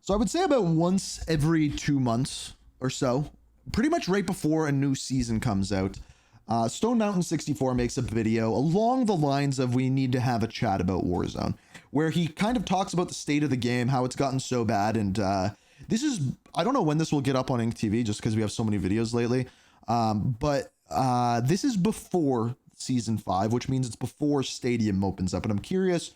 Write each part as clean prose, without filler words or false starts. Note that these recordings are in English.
So I would say about once every 2 months or so, pretty much right before a new season comes out, Stone Mountain 64 makes a video along the lines of we need to have a chat about Warzone, where he kind of talks about the state of the game, how it's gotten so bad. And this is, I don't know when this will get up on Ink TV just because we have so many videos lately. But this is before season 5, which means it's before Stadium opens up. And I'm curious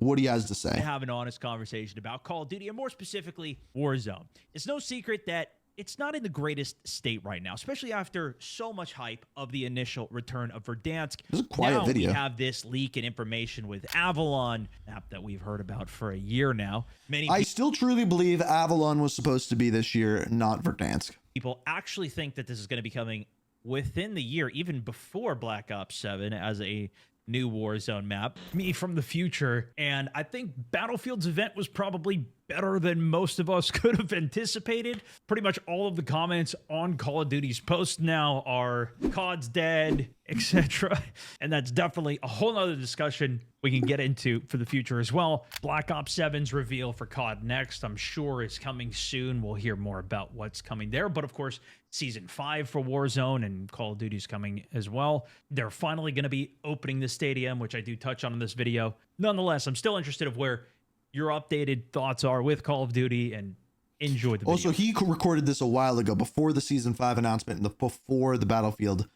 what he has to say. Have an honest conversation about Call of Duty, and more specifically Warzone. It's no secret that it's not in the greatest state right now, especially after so much hype of the initial return of Verdansk. This is a quiet video. We have this leak and information with Avalon, app that we've heard about for a year now. I still truly believe Avalon was supposed to be this year, not Verdansk. People actually think that this is going to be coming within the year, even before Black Ops 7 as a new Warzone map. Me from the future, and I think Battlefield's event was probably better than most of us could have anticipated. Pretty much all of the comments on Call of Duty's post now are COD's dead, etc. And that's definitely a whole nother discussion we can get into for the future as well. Black Ops 7's reveal for COD next, I'm sure, is coming soon. We'll hear more about what's coming there. But of course, Season 5 for Warzone and Call of Duty's coming as well. They're finally going to be opening the stadium, which I do touch on in this video. Nonetheless, I'm still interested of where your updated thoughts are with Call of Duty, and enjoy the video. Also, he recorded this a while ago, before the Season 5 announcement and before the Battlefield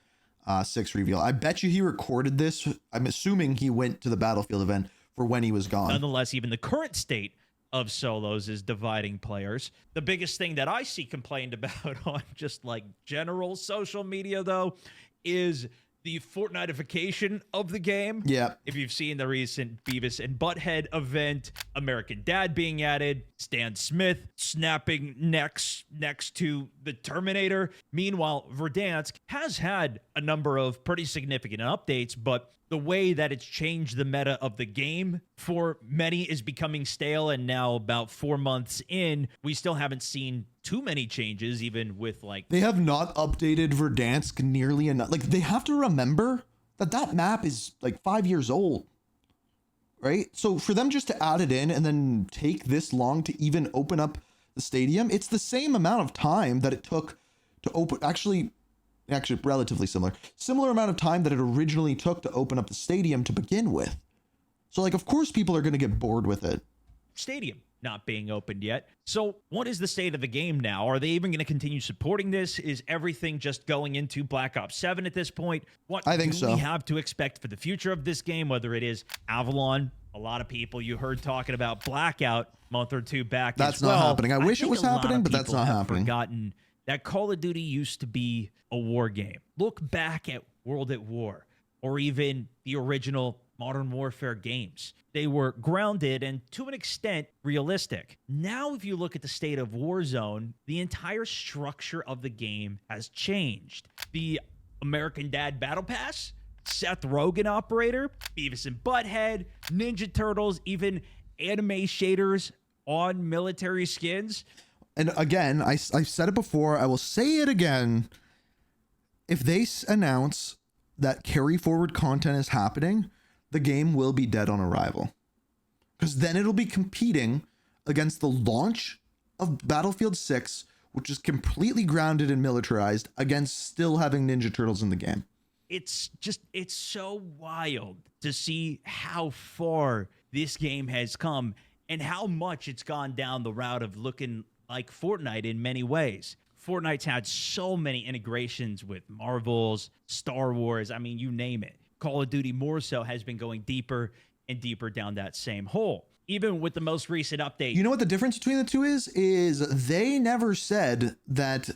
6 reveal. I bet you he recorded this. I'm assuming he went to the Battlefield event for when he was gone. Nonetheless, even the current state of solos is dividing players. The biggest thing that I see complained about on just like general social media, though, is the Fortnite-ification of the game. Yeah. If you've seen the recent Beavis and Butthead event, American Dad being added, Stan Smith snapping necks next to the Terminator. Meanwhile, Verdansk has had a number of pretty significant updates, but the way that it's changed the meta of the game for many is becoming stale, and now about 4 months in, we still haven't seen too many changes, even with like... They have not updated Verdansk nearly enough. Like, they have to remember that that map is like 5 years old, right? So for them just to add it in and then take this long to even open up the stadium, it's the same amount of time that it took to open... Actually, relatively similar amount of time that it originally took to open up the stadium to begin with. So like, of course people are going to get bored with it. Stadium not being opened yet. So what is the state of the game now? Are they even going to continue supporting this? Is everything just going into Black Ops 7 at this point? What I think do we have to expect for the future of this game, whether it is Avalon? A lot of people you heard talking about Blackout a month or two back. That's as well. not happening. I wish it was happening, but that's not happening. Forgotten that Call of Duty used to be a war game. Look back at World at War, or even the original Modern Warfare games. They were grounded and, to an extent, realistic. Now, if you look at the state of Warzone, the entire structure of the game has changed. The American Dad Battle Pass, Seth Rogen operator, Beavis and Butthead, Ninja Turtles, even anime shaders on military skins. And again, I've said it before, I will say it again. If they announce that carry forward content is happening, the game will be dead on arrival. Because then it'll be competing against the launch of Battlefield 6, which is completely grounded and militarized, against still having Ninja Turtles in the game. It's so wild to see how far this game has come and how much it's gone down the route of looking like Fortnite in many ways. Fortnite's had so many integrations with Marvels, Star Wars, I mean, you name it. Call of Duty more so has been going deeper and deeper down that same hole. Even with the most recent update. You know what the difference between the two is? Is they never said that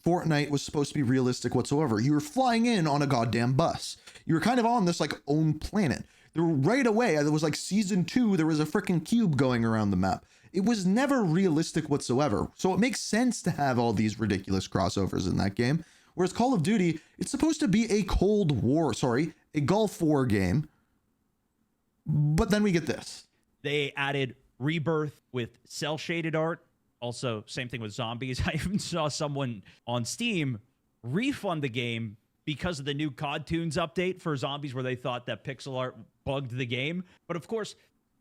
Fortnite was supposed to be realistic whatsoever. You were flying in on a goddamn bus. You were kind of on this like own planet. There were right away, there was like season 2, there was a freaking cube going around the map. It was never realistic whatsoever. So it makes sense to have all these ridiculous crossovers in that game. Whereas Call of Duty, it's supposed to be a a Gulf War game. But then we get this. They added Rebirth with cel-shaded art. Also, same thing with zombies. I even saw someone on Steam refund the game because of the new COD Tunes update for zombies, where they thought that pixel art bugged the game. But of course,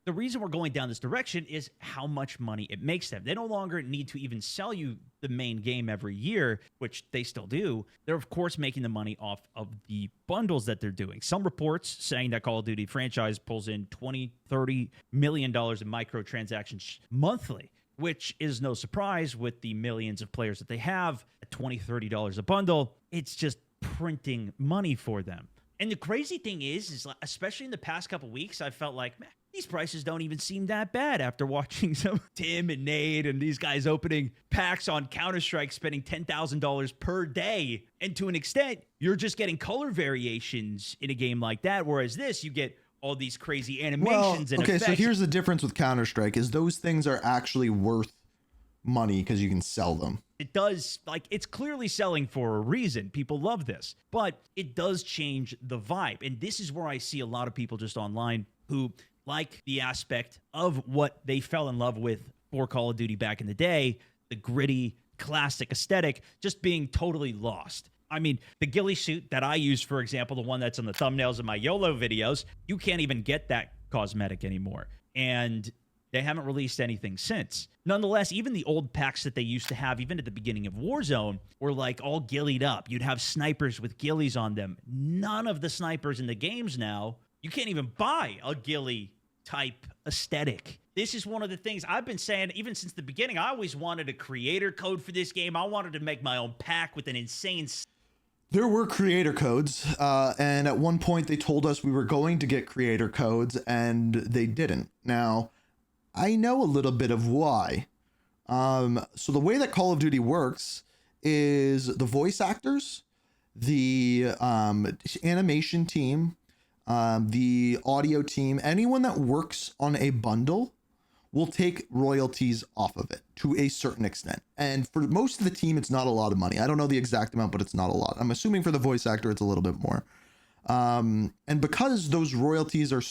the reason we're going down this direction is how much money it makes them. They no longer need to even sell you the main game every year, which they still do. They're, of course, making the money off of the bundles that they're doing. Some reports saying that Call of Duty franchise pulls in $20-30 million in microtransactions monthly, which is no surprise with the millions of players that they have at $20-30 a bundle. It's just printing money for them. And the crazy thing is especially in the past couple weeks, I felt like, man, these prices don't even seem that bad after watching some Tim and Nate and these guys opening packs on Counter-Strike, spending $10,000 per day. And to an extent, you're just getting color variations in a game like that. Whereas this, you get all these crazy animations and effects. So here's the difference with Counter-Strike is those things are actually worth money because you can sell them. It does, like, it's clearly selling for a reason. People love this, but it does change the vibe. And this is where I see a lot of people just online who like the aspect of what they fell in love with for Call of Duty back in the day, the gritty, classic aesthetic, just being totally lost. I mean, the ghillie suit that I use, for example, the one that's on the thumbnails of my YOLO videos, you can't even get that cosmetic anymore. And they haven't released anything since. Nonetheless, even the old packs that they used to have, even at the beginning of Warzone, were like all ghillied up. You'd have snipers with ghillies on them. None of the snipers in the games now, you can't even buy a ghillie type aesthetic. This is one of the things I've been saying even since the beginning. I always wanted a creator code for this game. I wanted to make my own pack with an insane... There were creator codes, and at one point they told us we were going to get creator codes, and they didn't. Now, I know a little bit of why. So the way that Call of Duty works is the voice actors, the animation team, the audio team, anyone that works on a bundle will take royalties off of it to a certain extent. And for most of the team, it's not a lot of money. I don't know the exact amount, but it's not a lot. I'm assuming for the voice actor, it's a little bit more. And because those royalties are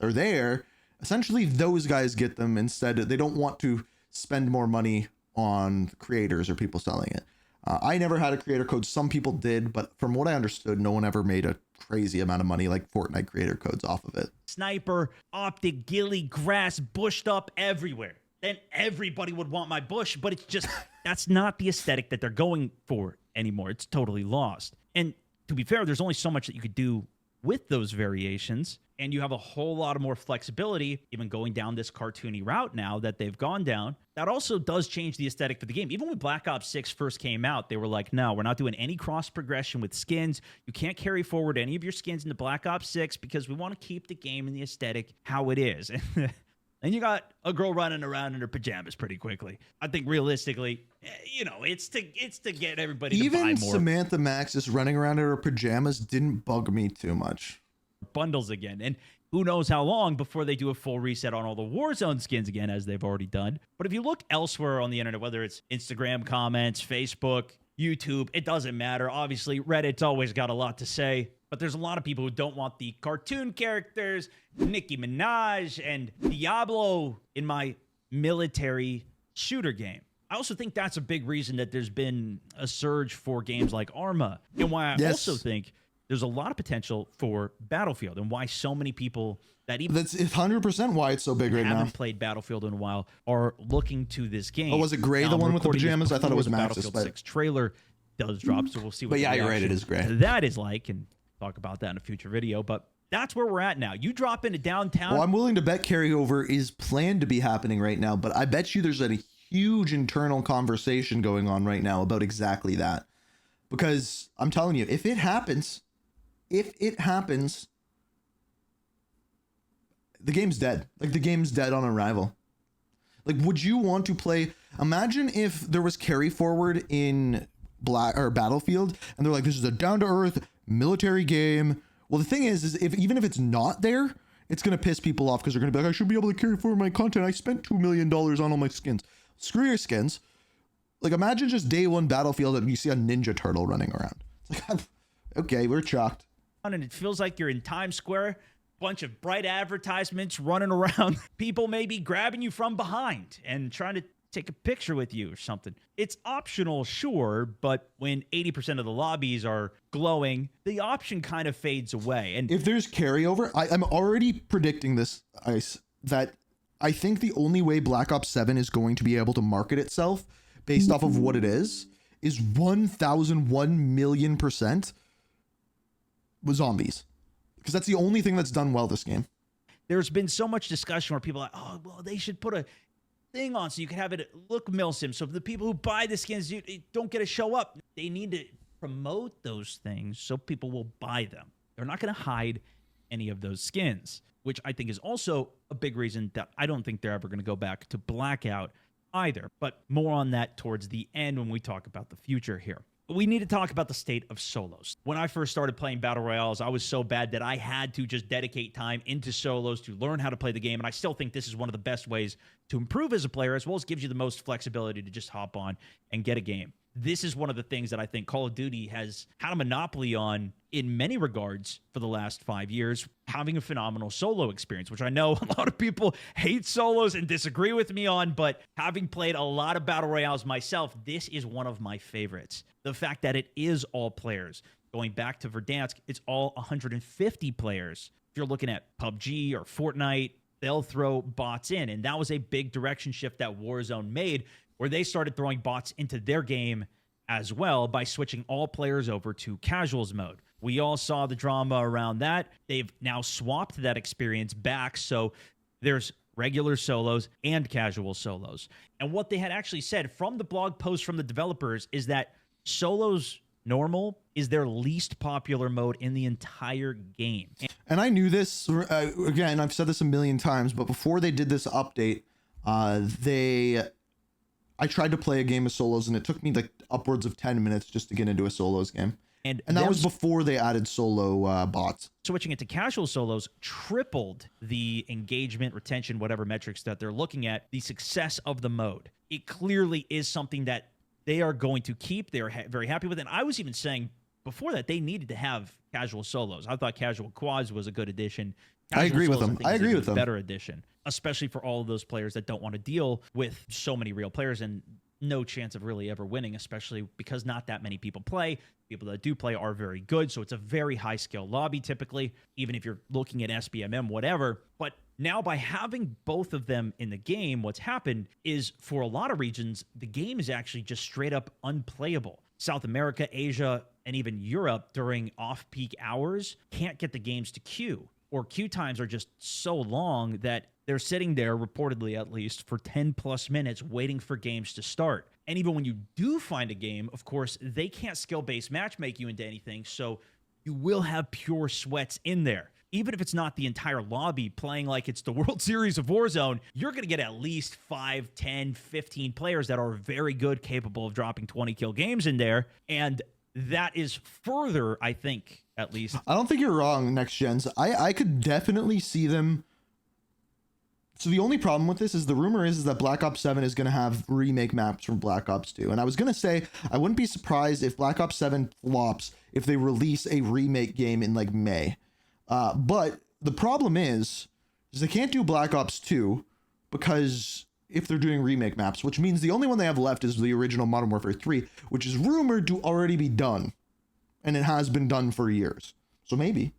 there, essentially those guys get them instead. They don't want to spend more money on creators or people selling it. I never had a creator code. Some people did, but from what I understood, no one ever made a crazy amount of money like Fortnite creator codes off of it. Sniper, optic, ghillie, grass, bushed up everywhere. Then everybody would want my bush, but it's just, that's not the aesthetic that they're going for anymore. It's totally lost. And to be fair, there's only so much that you could do with those variations, and you have a whole lot of more flexibility, even going down this cartoony route now that they've gone down. That also does change the aesthetic for the game. Even when Black Ops 6 first came out, they were like, no, we're not doing any cross progression with skins. You can't carry forward any of your skins into Black Ops 6 because we want to keep the game and the aesthetic how it is. And you got a girl running around in her pajamas pretty quickly. I think realistically, you know, it's to get everybody to buy more. Even Samantha Max just running around in her pajamas didn't bug me too much. Bundles again. And who knows how long before they do a full reset on all the Warzone skins again, as they've already done. But if you look elsewhere on the internet, whether it's Instagram comments, Facebook, YouTube, it doesn't matter. Obviously, Reddit's always got a lot to say. But there's a lot of people who don't want the cartoon characters, Nicki Minaj, and Diablo in my military shooter game. I also think that's a big reason that there's been a surge for games like Arma, and why I also think there's a lot of potential for Battlefield, and why so many people that even that's 100% why it's so big right now haven't played Battlefield in a while are looking to this game. Oh, was it Gray, the one with the pajamas? I thought it was Max's. Battlefield 6 trailer does drop, so we'll see what. But yeah, you're right. It is Gray. That is like, and talk about that in a future video. But that's where we're at now. You drop into downtown. Well, I'm willing to bet carryover is planned to be happening right now, but I bet you there's a huge internal conversation going on right now about exactly that. Because I'm telling you, if it happens, the game's dead. Like, the game's dead on arrival. Like, would you want to play? Imagine if there was carry forward in Battlefield, and they're like, this is a down-to-earth military game. Well, the thing is even if it's not there, it's gonna piss people off because they're gonna be like, I should be able to carry forward my content. I spent $2 million on all my skins. Screw your skins. Like, imagine just day one Battlefield and you see a Ninja Turtle running around. It's like, okay, we're shocked. And it feels like you're in Times Square, bunch of bright advertisements running around, people maybe grabbing you from behind and trying to take a picture with you or something. It's optional, sure, but when 80% of the lobbies are glowing, the option kind of fades away. And if there's carryover, I'm already predicting this, Ice. that I think the only way Black Ops 7 is going to be able to market itself based off of what it is 1,001,000,000% with zombies. Because that's the only thing that's done well this game. There's been so much discussion where people are like, oh, well, they should put a thing on so you can have it look milsim. So the people who buy the skins don't get to show up. They need to promote those things so people will buy them. They're not going to hide any of those skins, which I think is also a big reason that I don't think they're ever going to go back to Blackout either. But more on that towards the end when we talk about the future here. We need to talk about the state of solos. When I first started playing Battle Royales, I was so bad that I had to just dedicate time into solos to learn how to play the game. And I still think this is one of the best ways to improve as a player, as well as gives you the most flexibility to just hop on and get a game. This is one of the things that I think Call of Duty has had a monopoly on in many regards for the last 5 years, having a phenomenal solo experience, which I know a lot of people hate solos and disagree with me on, but having played a lot of Battle Royales myself, this is one of my favorites. The fact that it is all players. Going back to Verdansk, it's all 150 players. If you're looking at PUBG or Fortnite, they'll throw bots in, and that was a big direction shift that Warzone made, where they started throwing bots into their game as well by switching all players over to casuals mode. We all saw the drama around that. They've now swapped that experience back, so there's regular solos and casual solos. And what they had actually said from the blog post from the developers is that solos normal is their least popular mode in the entire game. And I knew this, again, I've said this a million times, but before they did this update, I tried to play a game of solos, and it took me like upwards of 10 minutes just to get into a solos game. And that was before they added solo bots. Switching it to casual solos tripled the engagement, retention, whatever metrics that they're looking at, the success of the mode. It clearly is something that they are going to keep. They're very happy with it. And I was even saying before that they needed to have casual solos. I thought casual quads was a good addition. I agree with them. I agree with them. Better addition, especially for all of those players that don't want to deal with so many real players and no chance of really ever winning, especially because not that many people play. People that do play are very good, so it's a very high skill lobby typically, even if you're looking at SBMM, whatever. But now by having both of them in the game, what's happened is for a lot of regions, the game is actually just straight up unplayable. South America, Asia, and even Europe during off-peak hours can't get the games to queue, or queue times are just so long that they're sitting there, reportedly at least, for 10 plus minutes waiting for games to start. And even when you do find a game, of course, they can't skill-based matchmake you into anything, so you will have pure sweats in there. Even if it's not the entire lobby playing like it's the World Series of Warzone, you're going to get at least 5, 10, 15 players that are very good, capable of dropping 20-kill games in there. And that is further, I think, at least. I don't think you're wrong, Next Gens. I could definitely see them. So the only problem with this is the rumor is that Black Ops 7 is going to have remake maps from Black Ops 2. And I was going to say, I wouldn't be surprised if Black Ops 7 flops if they release a remake game in like May. But the problem is they can't do Black Ops 2 because if they're doing remake maps, which means the only one they have left is the original Modern Warfare 3, which is rumored to already be done. And it has been done for years. So maybe.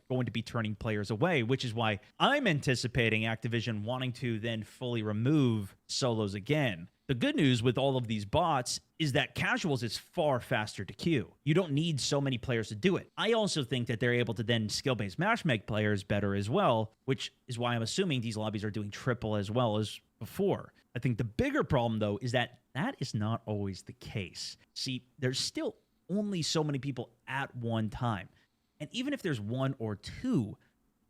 Going to be turning players away, which is why I'm anticipating Activision wanting to then fully remove solos again. The good news with all of these bots is that casuals is far faster to queue. You don't need so many players to do it. I also think that they're able to then skill-based matchmake players better as well, which is why I'm assuming these lobbies are doing triple as well as before. I think the bigger problem, though, is that that is not always the case. See, there's still only so many people at one time. And even if there's one or two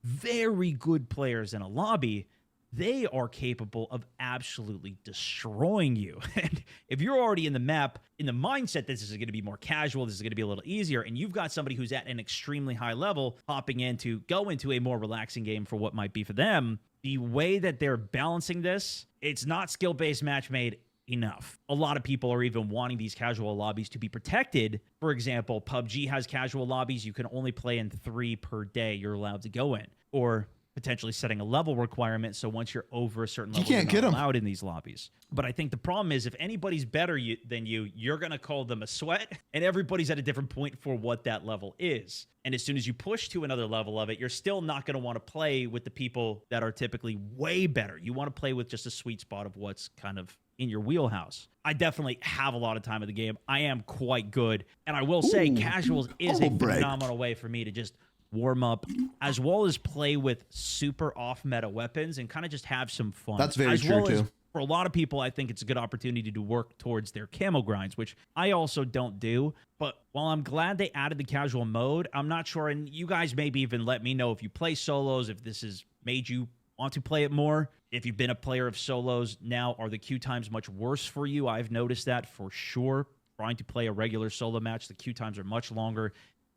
very good players in a lobby, they are capable of absolutely destroying you. And if you're already in the map, in the mindset, this is going to be more casual, this is going to be a little easier, and you've got somebody who's at an extremely high level hopping in to go into a more relaxing game for what might be for them, the way that they're balancing this, it's not skill-based match made enough. A lot of people are even wanting these casual lobbies to be protected. For example, PUBG has casual lobbies. You can only play in 3 per day you're allowed to go in. Or potentially setting a level requirement. So once you're over a certain level, can't you're get not 'em. allowed in these lobbies. But I think the problem is if anybody's better than you, you're going to call them a sweat, and everybody's at a different point for what that level is. And as soon as you push to another level of it, you're still not going to want to play with the people that are typically way better. You want to play with just a sweet spot of what's kind of in your wheelhouse. I definitely have a lot of time in the game. I am quite good. And I will say casuals is a humble brag. phenomenal way for me to just warm up as well as play with super off meta weapons and kind of just have some fun. That's very as true, well as too. for a lot of people, I think it's a good opportunity to work towards their camo grinds, which I also don't do. But while I'm glad they added the casual mode, I'm not sure, and you guys maybe even let me know if you play solos, if this has made you want to play it more. If you've been a player of solos now, are the queue times much worse for you? I've noticed that for sure. Trying to play a regular solo match, the queue times are much longer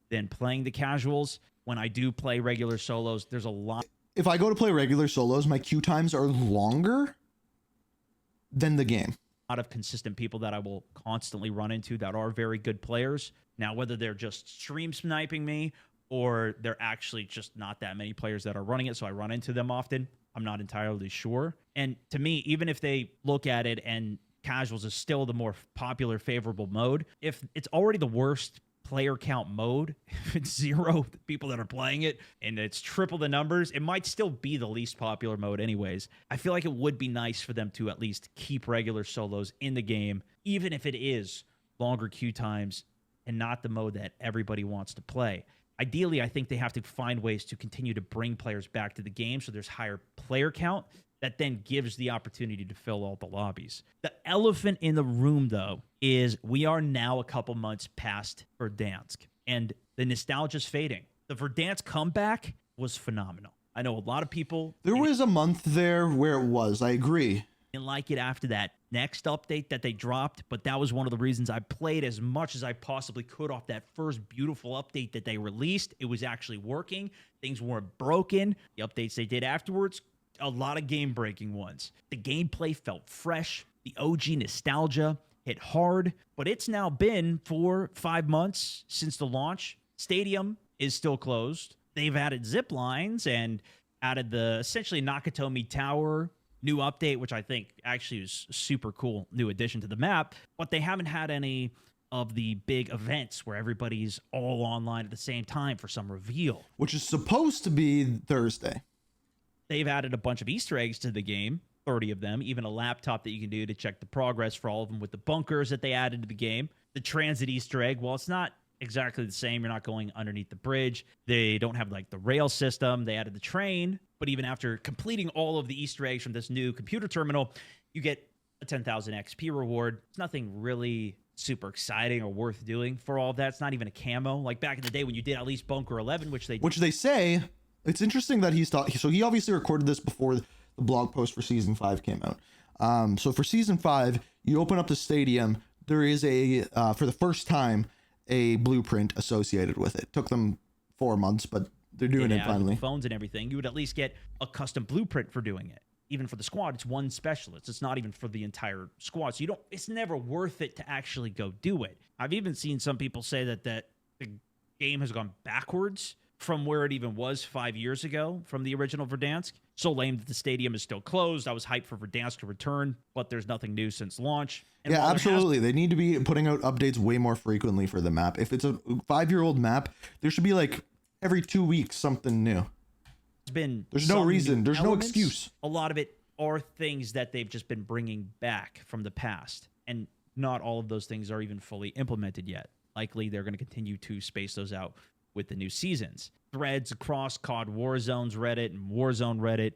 than playing the casuals. When I do play regular solos, there's a lot If I go to play regular solos, my queue times are longer than the game. of consistent people that I will constantly run into that are very good players. Now, whether they're just stream sniping me or they're actually just not that many players that are running it, so I run into them often, I'm not entirely sure. And to me, even if they look at it and casuals is still the more popular, favorable mode, if it's already the worst player count mode, if it's 0 people that are playing it and it's triple the numbers, it might still be the least popular mode anyways. I feel like it would be nice for them to at least keep regular solos in the game, even if it is longer queue times and not the mode that everybody wants to play. Ideally, I think they have to find ways to continue to bring players back to the game so there's higher player count that then gives the opportunity to fill all the lobbies. The elephant in the room, though, is we are now a couple months past Verdansk, and the nostalgia's fading. The Verdansk comeback was phenomenal. I know a lot of people There was a month there where it was. I agree. didn't like it after that next update that they dropped, but that was one of the reasons I played as much as I possibly could off that first beautiful update that they released. It was actually working. Things weren't broken. The updates they did afterwards, a lot of game-breaking ones. The gameplay felt fresh. The OG nostalgia hit hard, but it's now been 4-5 months since the launch. Stadium is still closed. They've added zip lines and added the essentially Nakatomi Tower new update, which I think actually is a super cool new addition to the map, but they haven't had any of the big events where everybody's all online at the same time for some reveal. Which is supposed to be Thursday. They've added a bunch of Easter eggs to the game, 30 of them, even a laptop that you can do to check the progress for all of them with the bunkers that they added to the game. The transit Easter egg, well, it's not exactly the same. You're not going underneath the bridge. They don't have like the rail system. They added the train, but even after completing all of the Easter eggs from this new computer terminal, you get a 10,000 XP reward. It's nothing really super exciting or worth doing for all of that. It's not even a camo. Like back in the day when you did at least Bunker 11, which they say, it's interesting that he's thought, so he obviously recorded this before the blog post for season 5 came out. So for season 5, you open up the stadium, there is a, for the first time, a blueprint associated with it. Took them 4 months, but they're doing it finally. Phones and everything, you would at least get a custom blueprint for doing it. Even for the squad, it's one specialist. It's not even for the entire squad. So it's never worth it to actually go do it. I've even seen some people say that the game has gone backwards from where it even was 5 years ago from the original Verdansk. So lame that the stadium is still closed. I was hyped for Verdansk to return, but there's nothing new since launch. And yeah, absolutely. They need to be putting out updates way more frequently for the map. If it's a 5-year-old map, there should be like every 2 weeks something new. There's no reason. There's no excuse. A lot of it are things that they've just been bringing back from the past. And not all of those things are even fully implemented yet. Likely they're going to continue to space those out with the new seasons. Threads across COD Warzone's Reddit and Warzone Reddit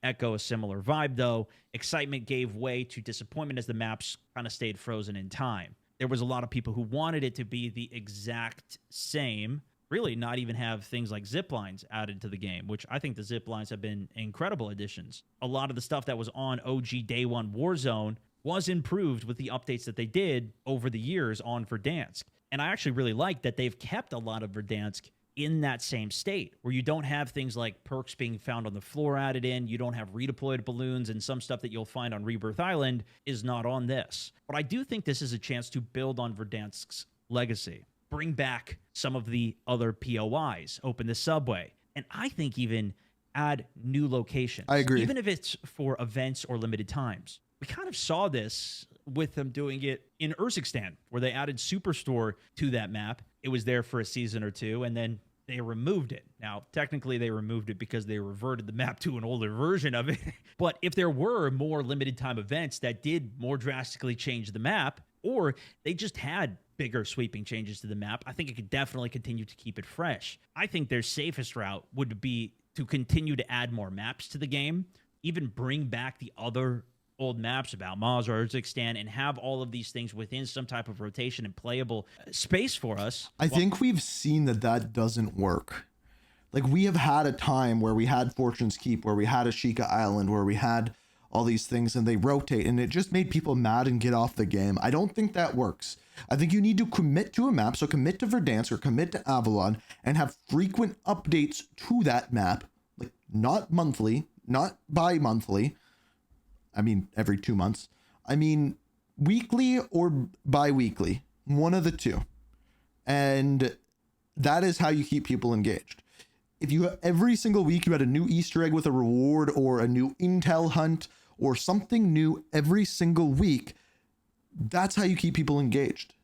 echo a similar vibe, though. Excitement gave way to disappointment as the maps kind of stayed frozen in time. There was a lot of people who wanted it to be the exact same, really not even have things like zip lines added to the game, which I think the zip lines have been incredible additions. A lot of the stuff that was on OG Day 1 Warzone was improved with the updates that they did over the years on Verdansk. And I actually really like that they've kept a lot of Verdansk in that same state, where you don't have things like perks being found on the floor added in, you don't have redeployed balloons, and some stuff that you'll find on Rebirth Island is not on this. But I do think this is a chance to build on Verdansk's legacy, bring back some of the other POIs, open the subway, and I think even add new locations. I agree. Even if it's for events or limited times. We kind of saw this with them doing it in Urzikstan, where they added Superstore to that map. It was there for a season or two, and then they removed it. Now, technically, they removed it because they reverted the map to an older version of it. But if there were more limited time events that did more drastically change the map, or they just had bigger sweeping changes to the map, I think it could definitely continue to keep it fresh. I think their safest route would be to continue to add more maps to the game, even bring back the other old maps about Maz or Urzikstan, and have all of these things within some type of rotation and playable space for us. I think we've seen that doesn't work. Like, we have had a time where we had Fortune's Keep, where we had Ashika Island, where we had all these things, and they rotate, and it just made people mad and get off the game. I don't think that works. I think you need to commit to a map, so commit to Verdansk or commit to Avalon, and have frequent updates to that map, like not monthly, not bi-monthly. I mean, every 2 months. I mean, weekly or bi-weekly, one of the two. And that is how you keep people engaged. If you every single week you had a new Easter egg with a reward or a new intel hunt or something new every single week, that's how you keep people engaged.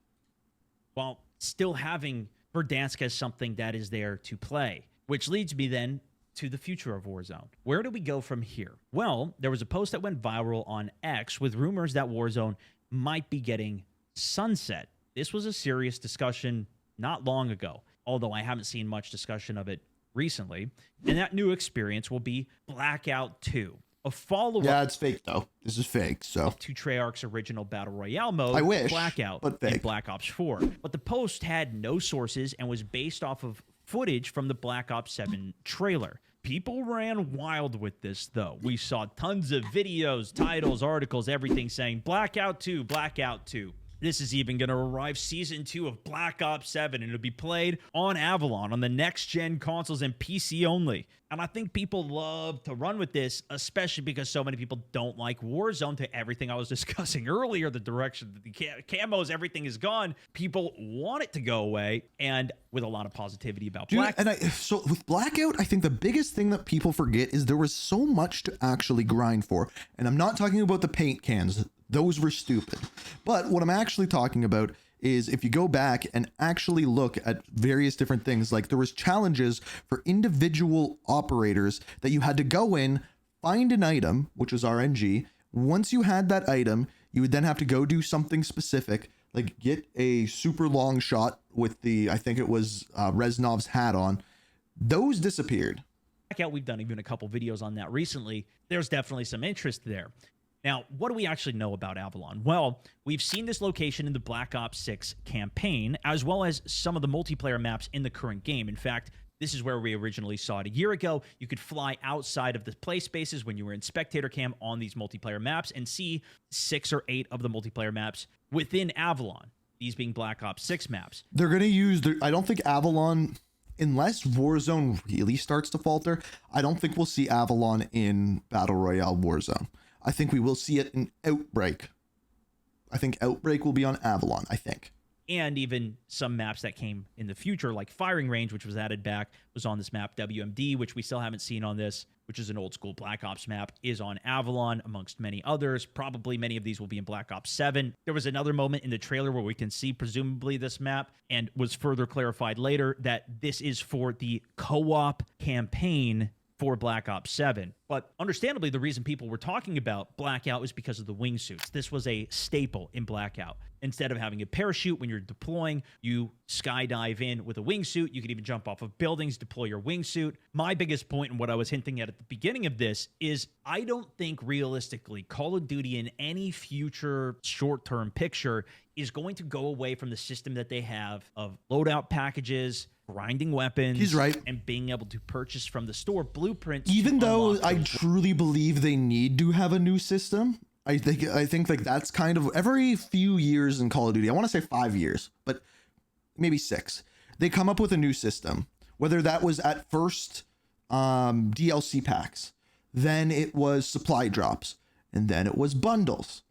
While still having Verdansk as something that is there to play, which leads me then to the future of Warzone. Where do we go from here? Well, there was a post that went viral on X with rumors that Warzone might be getting sunset. This was a serious discussion not long ago, although I haven't seen much discussion of it recently. And that new experience will be Blackout 2, a follow-up. Yeah, it's fake though. This is fake, so. To Treyarch's original Battle Royale mode, I wish, Blackout, but fake. in Black Ops 4. But the post had no sources and was based off of footage from the Black Ops 7 trailer. People ran wild with this, though. We saw tons of videos, titles, articles, everything saying Blackout 2, Blackout 2. This is even going to arrive Season 2 of Black Ops 7, and it'll be played on Avalon on the next-gen consoles and PC only. And I think people love to run with this, especially because so many people don't like Warzone, to everything I was discussing earlier, the direction that the camos, everything is gone. People want it to go away, and with a lot of positivity about Blackout. So with Blackout, I think the biggest thing that people forget is there was so much to actually grind for. And I'm not talking about the paint cans. Those were stupid. But what I'm actually talking about is if you go back and actually look at various different things, like there was challenges for individual operators that you had to go in, find an item, which was RNG. Once you had that item, you would then have to go do something specific, like get a super long shot with the, I think it was Reznov's hat on. Those disappeared. Blackout, we've done even a couple videos on that recently. There's definitely some interest there. Now, what do we actually know about Avalon? Well, we've seen this location in the Black Ops 6 campaign, as well as some of the multiplayer maps in the current game. In fact, this is where we originally saw it a year ago. You could fly outside of the play spaces when you were in spectator cam on these multiplayer maps and see 6 or 8 of the multiplayer maps within Avalon, these being Black Ops 6 maps. They're going to use, I don't think Avalon, unless Warzone really starts to falter, I don't think we'll see Avalon in Battle Royale Warzone. I think we will see it in Outbreak. I think Outbreak will be on Avalon, I think. And even some maps that came in the future, like Firing Range, which was added back, was on this map. WMD, which we still haven't seen on this, which is an old school Black Ops map, is on Avalon, amongst many others. Probably many of these will be in Black Ops 7. There was another moment in the trailer where we can see presumably this map, and was further clarified later that this is for the co-op campaign for Black Ops 7. But understandably, the reason people were talking about Blackout was because of the wingsuits. This was a staple in Blackout. Instead of having a parachute when you're deploying, you skydive in with a wingsuit. You could even jump off of buildings, deploy your wingsuit. My biggest point, and what I was hinting at the beginning of this, is I don't think realistically Call of Duty in any future short-term picture is going to go away from the system that they have of loadout packages, grinding weapons. He's right. And being able to purchase from the store blueprints. Even though I truly believe they need to have a new system, I think like that's kind of every few years in Call of Duty. I want to say 5 years, but maybe 6. They come up with a new system, whether that was at first DLC packs, then it was supply drops, and then it was bundles.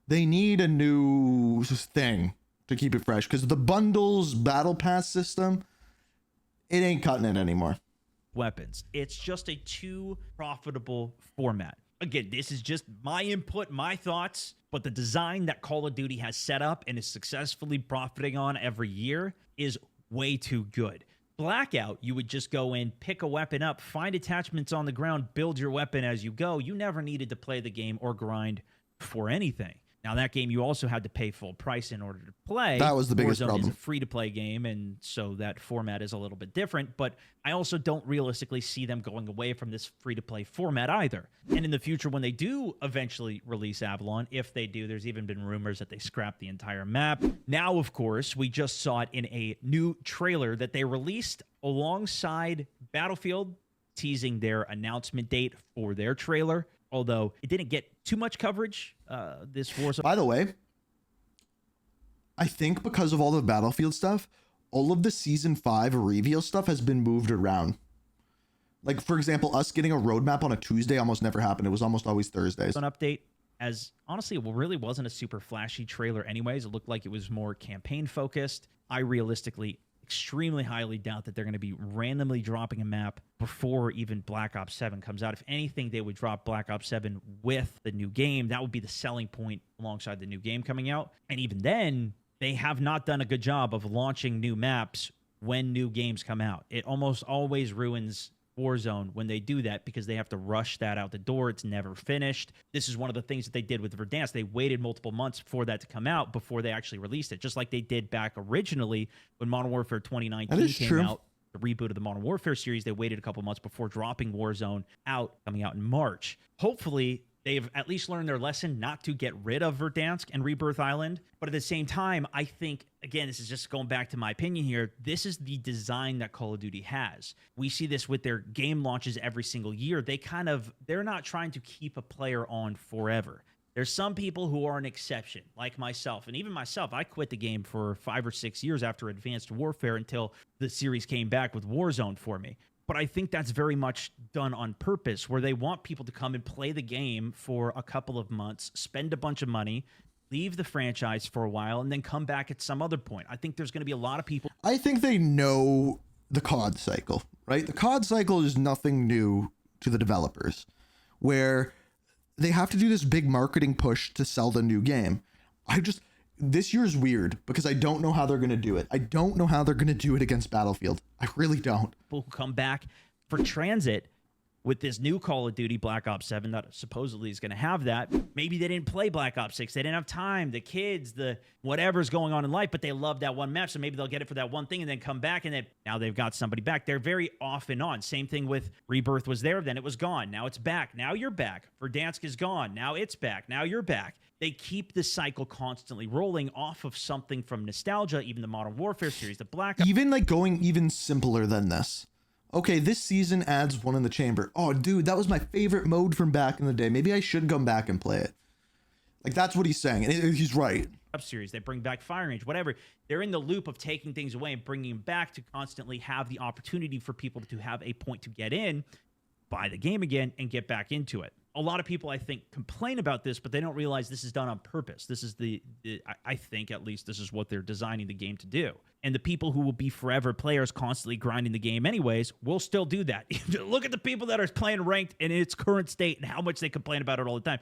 They need a new thing to keep it fresh, because the bundles battle pass system, it ain't cutting it anymore. weapons. It's just a too profitable format. Again, this is just my input, my thoughts, but the design that Call of Duty has set up and is successfully profiting on every year is way too good. Blackout, you would just go in, pick a weapon up, find attachments on the ground, build your weapon as you go. You never needed to play the game or grind for anything. Now, that game, you also had to pay full price in order to play. That was the biggest Warzone problem. is a free-to-play game, and so that format is a little bit different. But I also don't realistically see them going away from this free-to-play format either. And in the future, when they do eventually release Avalon, if they do, there's even been rumors that they scrap the entire map. Now, of course, we just saw it in a new trailer that they released alongside Battlefield, teasing their announcement date for their trailer. Although it didn't get too much coverage, this Warzone. By the way, I think because of all the Battlefield stuff, all of the Season 5 reveal stuff has been moved around. Like, for example, us getting a roadmap on a Tuesday almost never happened. It was almost always Thursdays. An update, as honestly, it really wasn't a super flashy trailer anyways. It looked like it was more campaign focused. I realistically extremely highly doubt that they're going to be randomly dropping a map before even Black Ops 7 comes out. If anything, they would drop Black Ops 7 with the new game. That would be the selling point alongside the new game coming out. And even then, they have not done a good job of launching new maps when new games come out. It almost always ruins Warzone when they do that because they have to rush that out the door. It's never finished. This is one of the things that they did with Verdansk. They waited multiple months for that to come out before they actually released it, just like they did back originally when Modern Warfare 2019 came out. The reboot of the Modern Warfare series, they waited a couple months before dropping Warzone out, coming out in March. Hopefully, they've at least learned their lesson not to get rid of Verdansk and Rebirth Island. But at the same time, I think, again, this is just going back to my opinion here, this is the design that Call of Duty has. We see this with their game launches every single year. They're not trying to keep a player on forever. There's some people who are an exception, like myself. And even myself, I quit the game for 5 or 6 years after Advanced Warfare until the series came back with Warzone for me. But I think that's very much done on purpose, where they want people to come and play the game for a couple of months, spend a bunch of money, leave the franchise for a while, and then come back at some other point. I think there's going to be a lot of people. I think they know the COD cycle, right? The COD cycle is nothing new to the developers, where they have to do this big marketing push to sell the new game. This year's weird because I don't know how they're going to do it. I don't know how they're going to do it against Battlefield. I really don't. People who come back for transit with this new Call of Duty Black Ops 7 that supposedly is going to have that. Maybe they didn't play Black Ops 6. They didn't have time. The kids, the whatever's going on in life, but they love that one map. So maybe they'll get it for that one thing and then come back and then now they've got somebody back. They're very off and on. Same thing with Rebirth was there. Then it was gone. Now it's back. Now you're back. Verdansk is gone. Now it's back. Now you're back. They keep the cycle constantly rolling off of something from nostalgia, even the Modern Warfare series, the Black Ops. Even like going even simpler than this. Okay, this season adds one in the chamber. Oh, dude, that was my favorite mode from back in the day. Maybe I should come back and play it. Like, that's what he's saying. And he's right. Series, they bring back Fire Range, whatever. They're in the loop of taking things away and bringing them back to constantly have the opportunity for people to have a point to get in, buy the game again, and get back into it. A lot of people, I think, complain about this, but they don't realize this is done on purpose. This is I think, at least, this is what they're designing the game to do. And the people who will be forever players constantly grinding the game anyways will still do that. Look at the people that are playing ranked in its current state and how much they complain about it all the time.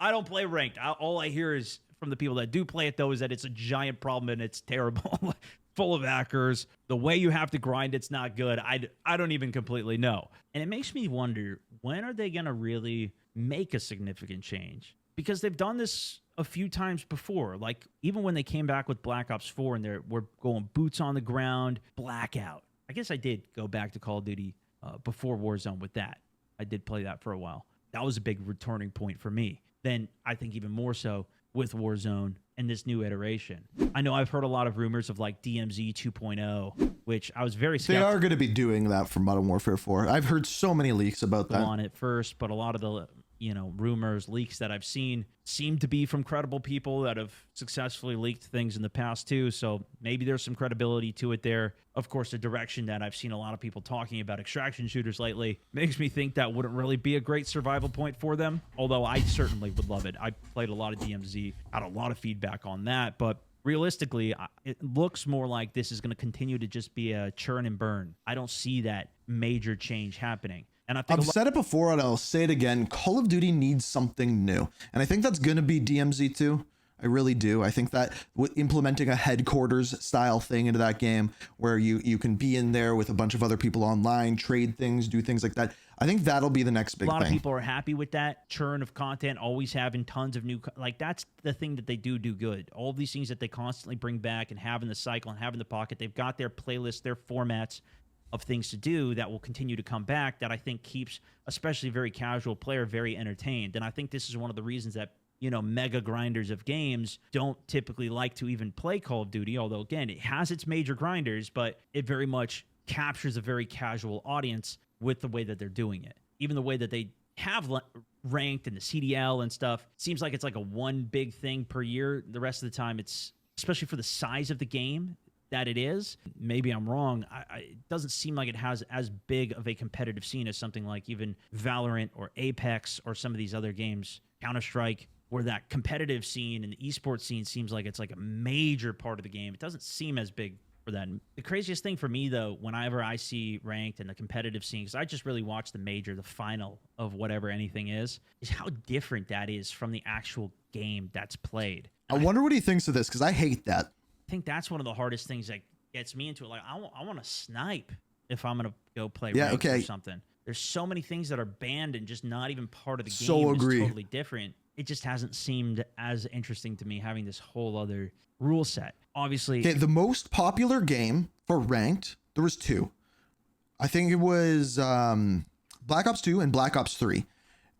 I don't play ranked. All I hear is from the people that do play it, though, is that it's a giant problem and it's terrible. Full of hackers. The way you have to grind, it's not good. I don't even completely know. And it makes me wonder, when are they going to really make a significant change? Because they've done this a few times before. Like, even when they came back with Black Ops 4 and we're going boots on the ground, blackout. I guess I did go back to Call of Duty before Warzone with that. I did play that for a while. That was a big returning point for me. Then I think even more so with Warzone and this new iteration. I know I've heard a lot of rumors of like DMZ 2.0, which I was very skeptical. They are going to be doing that for Modern Warfare 4. I've heard so many leaks about that. On it first, but a lot of the rumors, leaks that I've seen seem to be from credible people that have successfully leaked things in the past too. So maybe there's some credibility to it there. Of course, the direction that I've seen a lot of people talking about extraction shooters lately makes me think that wouldn't really be a great survival point for them. Although I certainly would love it. I played a lot of DMZ, had a lot of feedback on that, but realistically, it looks more like this is going to continue to just be a churn and burn. I don't see that major change happening. And I think I've said it before and I'll say it again. Call of Duty needs something new. And I think that's going to be DMZ2. I really do. I think that implementing a headquarters style thing into that game where you can be in there with a bunch of other people online, trade things, do things like that. I think that'll be the next big thing. A lot of people are happy with that churn of content, always having tons of new, like that's the thing that they do good. All of these things that they constantly bring back and have in the cycle and have in the pocket, they've got their playlists, their formats of things to do that will continue to come back that I think keeps, especially a very casual player, very entertained. And I think this is one of the reasons that, you know, mega grinders of games don't typically like to even play Call of Duty, although again, it has its major grinders, but it very much captures a very casual audience with the way that they're doing it. Even the way that they have ranked in the CDL and stuff, seems like it's like a one big thing per year. The rest of the time, it's, especially for the size of the game that it is, maybe I'm wrong, it doesn't seem like it has as big of a competitive scene as something like even Valorant or Apex or some of these other games, Counter-Strike, where that competitive scene and the esports scene seems like it's like a major part of the game. It doesn't seem as big for that. The craziest thing for me, though, whenever I see ranked and the competitive scene, because I just really watch the major, the final of whatever anything is how different that is from the actual game that's played. I wonder what he thinks of this, because I hate that. I think that's one of the hardest things that gets me into it. Like, I want to snipe if I'm going to go play ranked or something. There's so many things that are banned and just not even part of the game. So agree. It's totally different. It just hasn't seemed as interesting to me having this whole other rule set. Obviously, the most popular game for ranked, there was two. I think it was Black Ops 2 and Black Ops 3.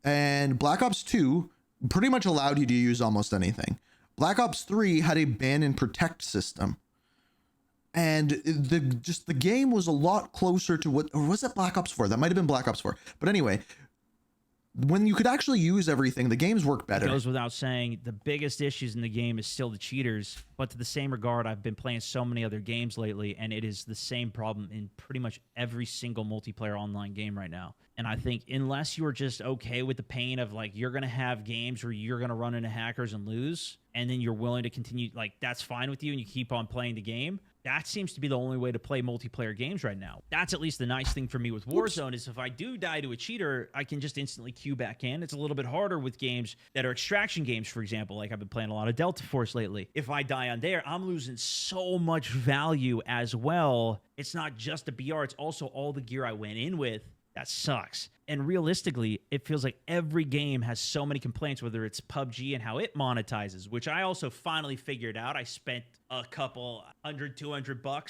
And Black Ops 2 pretty much allowed you to use almost anything. Black Ops 3 had a ban and protect system. And the game was a lot closer to what, or was it Black Ops 4? That might have been Black Ops 4. But anyway, when you could actually use everything, the games work better. It goes without saying, the biggest issues in the game is still the cheaters. But to the same regard, I've been playing so many other games lately, and it is the same problem in pretty much every single multiplayer online game right now. And I think unless you're just okay with the pain of, like, you're going to have games where you're going to run into hackers and lose, and then you're willing to continue, like, that's fine with you, and you keep on playing the game, that seems to be the only way to play multiplayer games right now. That's at least the nice thing for me with Warzone is if I do die to a cheater, I can just instantly queue back in. It's a little bit harder with games that are extraction games, for example. Like I've been playing a lot of Delta Force lately. If I die on there, I'm losing so much value as well. It's not just the BR, it's also all the gear I went in with. That sucks. And realistically, it feels like every game has so many complaints, whether it's PUBG and how it monetizes, which I also finally figured out. I spent a couple $100-200.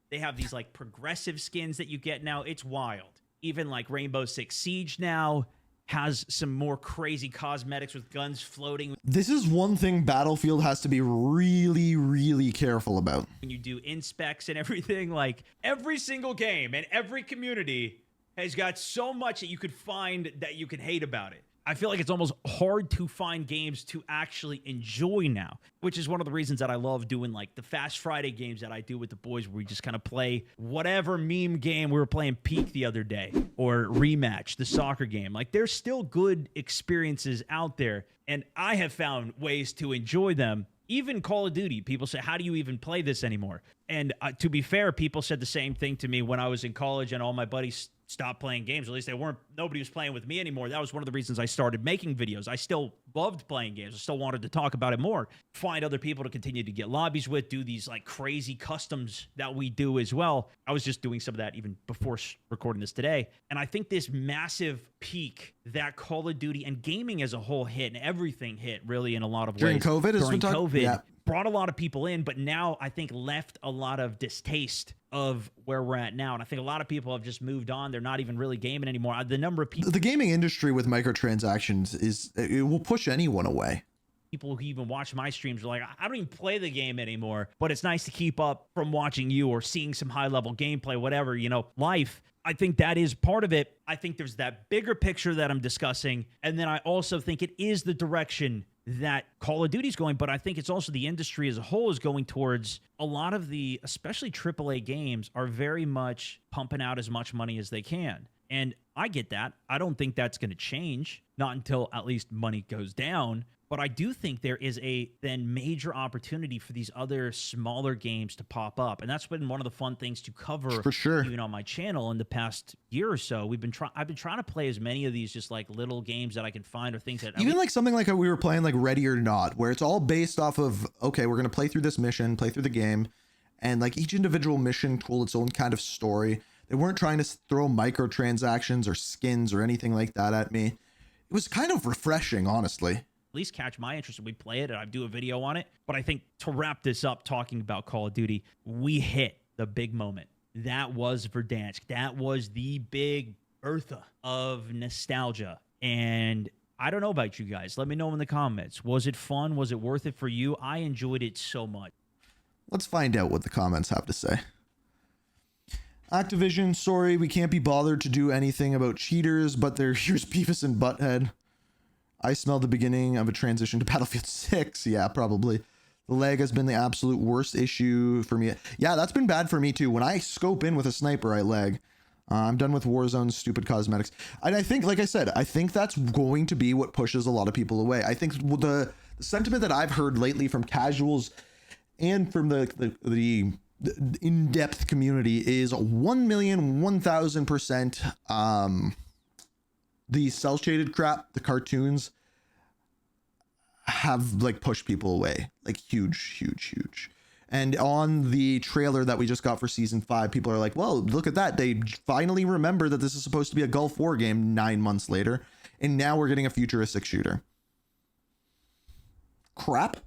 They have these like progressive skins that you get now. It's wild. Even like Rainbow Six Siege now has some more crazy cosmetics with guns floating. This is one thing Battlefield has to be really, really careful about. When you do inspects and everything, like every single game and every community has got so much that you could find that you can hate about it. I feel like it's almost hard to find games to actually enjoy now, which is one of the reasons that I love doing like the Fast Friday games that I do with the boys, where we just kind of play whatever meme game. We were playing Peak the other day, or Rematch, the soccer game. Like there's still good experiences out there, and I have found ways to enjoy them. Even Call of Duty, people say, how do you even play this anymore? And to be fair, people said the same thing to me when I was in college and all my buddies stopped playing games. At least nobody was playing with me anymore. That was one of the reasons I started making videos. I still loved playing games. I still wanted to talk about it more, find other people to continue to get lobbies with, do these like crazy customs that we do as well. I was just doing some of that even before recording this today. And I think this massive peak that Call of Duty and gaming as a whole hit, and everything hit really in a lot of during ways. COVID, during COVID, brought a lot of people in, but now I think left a lot of distaste of where we're at now. And I think a lot of people have just moved on. They're not even really gaming anymore. The number of people... The gaming industry with microtransactions it will push anyone away. People who even watch my streams are like, I don't even play the game anymore, but it's nice to keep up from watching you or seeing some high-level gameplay, whatever, you know, life. I think that is part of it. I think there's that bigger picture that I'm discussing. And then I also think it is the direction that Call of Duty is going, but I think it's also the industry as a whole is going towards a lot of the, especially AAA games, are very much pumping out as much money as they can. And I get that. I don't think that's going to change, not until at least money goes down. But I do think there is a then major opportunity for these other smaller games to pop up. And that's been one of the fun things to cover For sure. even on my channel in the past year or so. I've been trying to play as many of these just like little games that I can find, or things that Even like something like we were playing like Ready or Not, where it's all based off of, okay, we're going to play through this mission, play through the game, and like each individual mission told its own kind of story. They weren't trying to throw microtransactions or skins or anything like that at me. It was kind of refreshing, honestly. at least catch my interest and we play it and I do a video on it. But I think to wrap this up, talking about Call of Duty, we hit the big moment. That was Verdansk. That was the big Bertha of nostalgia. And I don't know about you guys. Let me know in the comments. Was it fun? Was it worth it for you? I enjoyed it so much. Let's find out what the comments have to say. Activision, sorry, we can't be bothered to do anything about cheaters, but here's Beavis and Butthead. I smell the beginning of a transition to Battlefield 6. Yeah, probably. The lag has been the absolute worst issue for me. Yeah, that's been bad for me too. When I scope in with a sniper, I lag. I'm done with Warzone's stupid cosmetics. And I think, like I said, I think that's going to be what pushes a lot of people away. I think the sentiment that I've heard lately from casuals and from the in-depth community is 1,000,000%. The cel-shaded crap, the cartoons, have like pushed people away, like huge. And on the trailer that we just got for season 5, people are like, well, look at that, they finally remember that this is supposed to be a Gulf War game 9 months later, and now we're getting a futuristic shooter. Crap.